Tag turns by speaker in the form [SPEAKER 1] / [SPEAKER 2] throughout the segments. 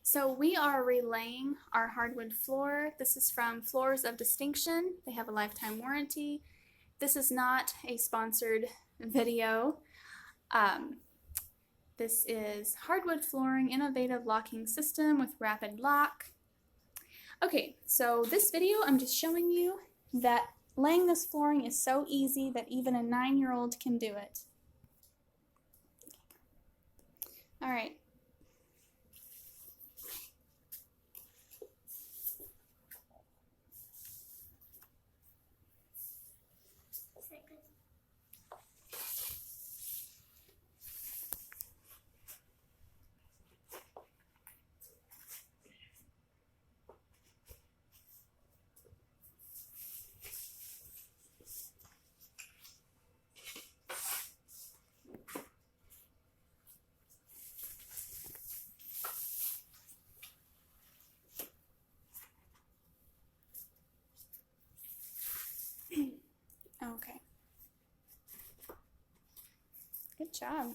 [SPEAKER 1] So we are relaying our hardwood floor. This is from Floors of Distinction. They have a lifetime warranty. This is not a sponsored video. This is hardwood flooring, innovative locking system with rapid lock. Okay, so this video I'm just showing you that laying this flooring is so easy that even a 9-year-old can do it. All right. Okay. Good job.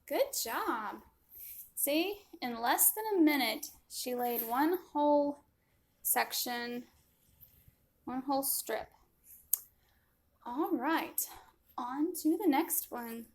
[SPEAKER 1] Good job. See, in less than a minute, she laid one whole section, one whole strip. All right, on to the next one.